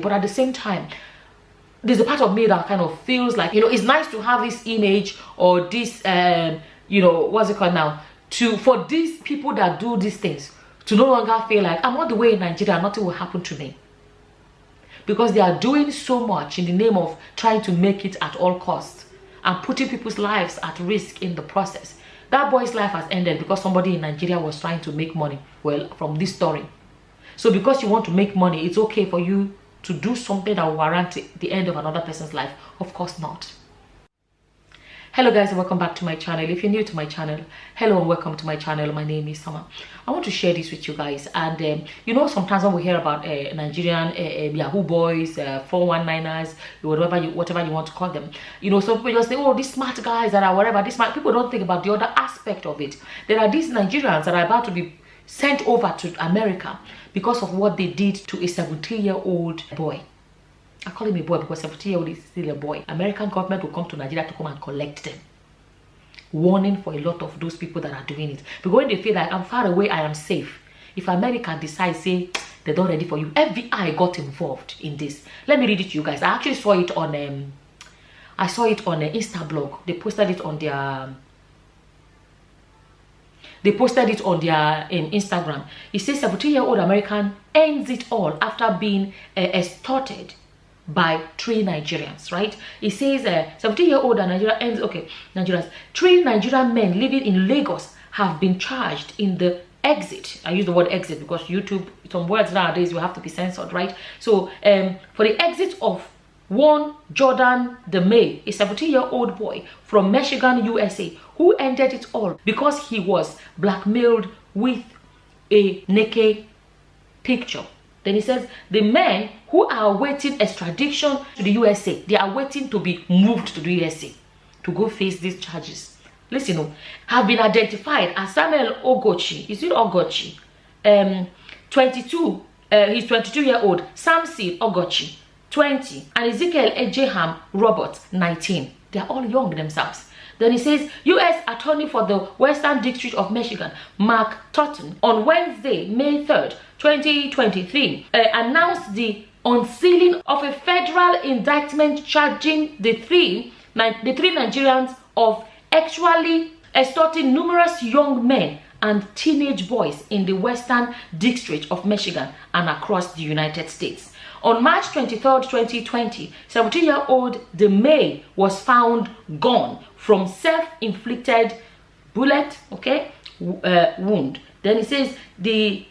But at the same time, there's a part of me that kind of feels like, you know, it's nice to have this image or this you know, what's it called now, for these people that do these things to no longer feel like I'm all the way in Nigeria, nothing will happen to me, because they are doing so much in the name of trying to make it at all costs and putting people's lives at risk in the process. That boy's life has ended because somebody in Nigeria was trying to make money, well, from this story. So because you want to make money, it's okay for you to do something that will warrant the end of another person's life? Of course not. Hello guys, and welcome back to my channel. If you're new to my channel, hello and welcome to my channel. My name is Summer. I want to share this with you guys. And you know, sometimes when we hear about Nigerian Yahoo boys, 419ers, whatever you want to call them, you know, some people just say, oh, these smart guys that are whatever, these smart people don't think about the other aspect of it. There are these Nigerians that are about to be sent over to America because of what they did to a 17-year-old boy. I call him a boy because 17-year-old is still a boy. American government will come to Nigeria to come and collect them. Warning for a lot of those people that are doing it. Because when they feel like I'm far away, I am safe. If America decides, say, they're not ready for you, FBI got involved in this. Let me read it to you guys. I actually saw it on Insta blog. They posted it on their Instagram. It says 17-year-old American ends it all after being extorted by 3 Nigerians, right? It says 17-year-old Nigeria ends, okay, Nigerians. 3 Nigerian men living in Lagos have been charged in the exit. I use the word exit because YouTube, some words nowadays, you have to be censored, right? So for the exit of one Jordan DeMay, a 17-year-old boy from Michigan, USA, who ended it all because he was blackmailed with a naked picture. Then he says the men who are awaiting extradition to the USA, they are waiting to be moved to the USA to go face these charges. Listen, have been identified as Samuel Ogochi. Is it Ogochi? 22. He's 22-year-old. Samson Ogochi, 20, and Ezekiel Ejeham Robert, 19. They are all young themselves. Then he says, U.S. Attorney for the Western District of Michigan, Mark Totten, on Wednesday, May 3rd, 2023, announced the unsealing of a federal indictment charging the three Nigerians of actually extorting numerous young men and teenage boys in the Western District of Michigan and across the United States. On March 23rd, 2020, 17-year-old DeMay was found gone from self-inflicted bullet, wound. Then he says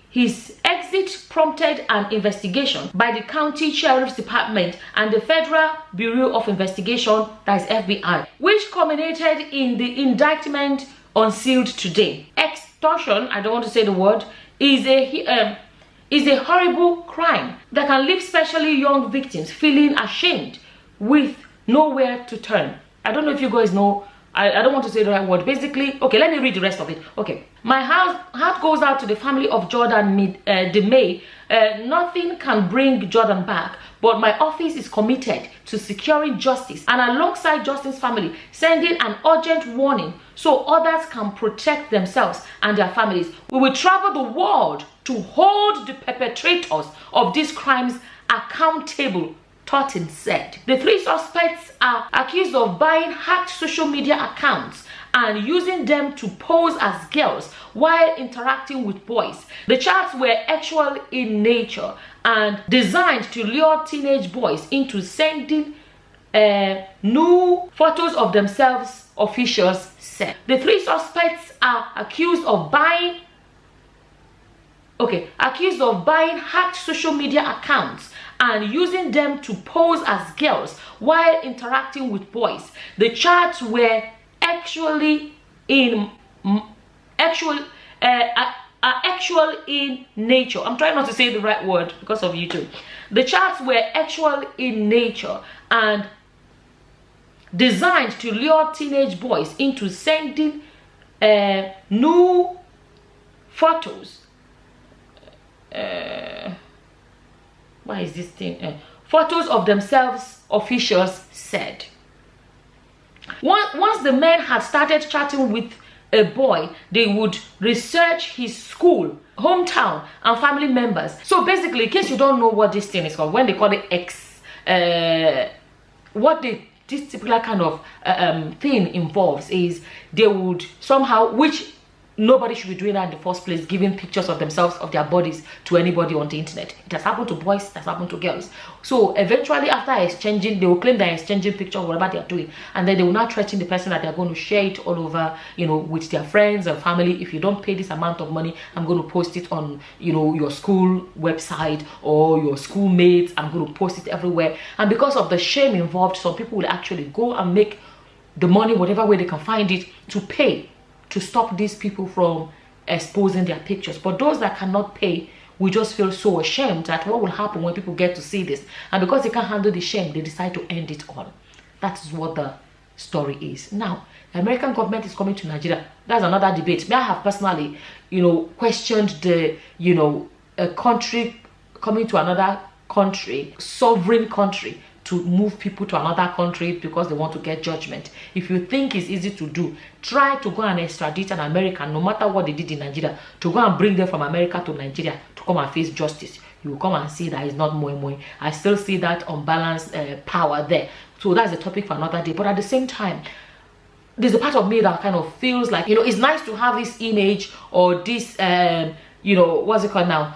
his exit prompted an investigation by the county sheriff's department and the Federal Bureau of Investigation, that is FBI, which culminated in the indictment unsealed today. Extortion, I don't want to say the word, is a horrible crime that can leave especially young victims feeling ashamed with nowhere to turn. I don't know if you guys know, I don't want to say the right word. Basically, okay, let me read the rest of it. Okay, my heart goes out to the family of Jordan DeMay. Nothing can bring Jordan back, but my office is committed to securing justice and alongside Justin's family, sending an urgent warning so others can protect themselves and their families. We will travel the world to hold the perpetrators of these crimes accountable, Totten said. The 3 suspects are accused of buying hacked social media accounts and using them to pose as girls while interacting with boys. The chats were actual in nature and designed to lure teenage boys into sending new photos of themselves, officials said. The 3 suspects are accused of buying hacked social media accounts and using them to pose as girls while interacting with boys. The chats were actual in nature. I'm trying not to say the right word because of YouTube. The chats were actual in nature and designed to lure teenage boys into sending new photos. Why is this thing? Photos of themselves, officials said. Once the men had started chatting with a boy, they would research his school, hometown, and family members. So basically, in case you don't know what this thing is called, when they call it X, this particular kind of thing involves is they would somehow, which nobody should be doing that in the first place, giving pictures of themselves, of their bodies, to anybody on the internet. It has happened to boys, it has happened to girls. So eventually, after exchanging, they will claim they're exchanging pictures, whatever they're doing, and then they will not threaten the person that they're going to share it all over, you know, with their friends and family. If you don't pay this amount of money, I'm going to post it on, you know, your school website or your schoolmates. I'm going to post it everywhere. And because of the shame involved, some people will actually go and make the money, whatever way they can find it, to pay to stop these people from exposing their pictures. But those that cannot pay, we just feel so ashamed that what will happen when people get to see this, and because they can't handle the shame, they decide to end it all. That is what the story is. Now, the American government is coming to Nigeria. That's another debate. Me, I have personally, you know, questioned the, you know, a country coming to another country, sovereign country, to move people to another country because they want to get judgment. If you think it's easy to do, try to go and extradite an American, no matter what they did in Nigeria, to go and bring them from America to Nigeria to come and face justice. You will come and see that it's not moi. I still see that unbalanced power there. So that's a topic for another day. But at the same time, there's a part of me that kind of feels like, you know, it's nice to have this image or this, you know, what's it called now,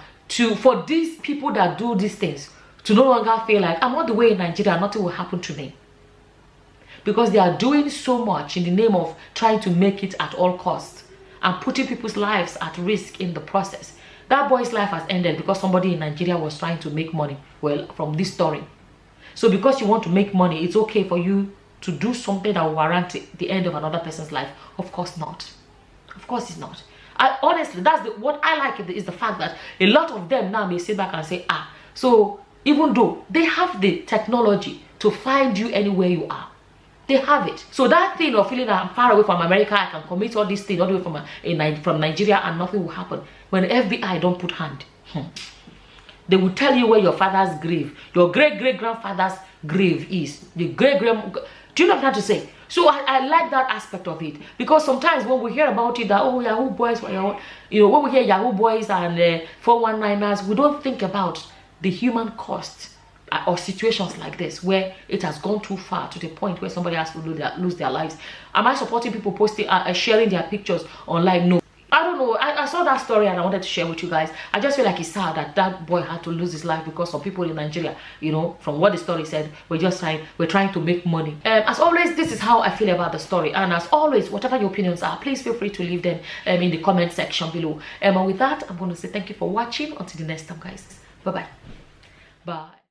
for these people that do these things to no longer feel like, I'm not the way in Nigeria, nothing will happen to me. Because they are doing so much in the name of trying to make it at all costs and putting people's lives at risk in the process. That boy's life has ended because somebody in Nigeria was trying to make money, well, from this story. So because you want to make money, it's okay for you to do something that will warrant the end of another person's life? Of course not. Of course it's not. Honestly, what I like is the fact that a lot of them now may sit back and say, so even though they have the technology to find you anywhere you are, they have it. So that thing of feeling that I'm far away from America, I can commit all these things all the way from Nigeria and nothing will happen. When the FBI don't put hand, they will tell you where your father's grave, your great-great-grandfather's grave is. The great-grand... Do you know what I'm trying to say? So I like that aspect of it, because sometimes when we hear about it that, oh, Yahoo boys, you know, when we hear Yahoo boys and 419ers, we don't think about the human cost or situations like this where it has gone too far to the point where somebody has to lose their lives. Am I supporting people posting sharing their pictures online? No. I don't know. I saw that story and I wanted to share with you guys. I just feel like it's sad that that boy had to lose his life because some people in Nigeria, you know, from what the story said, we're trying to make money. As always, this is how I feel about the story. And as always, whatever your opinions are, please feel free to leave them in the comment section below. And with that, I'm going to say thank you for watching. Until the next time, guys. Bye-bye. Bye.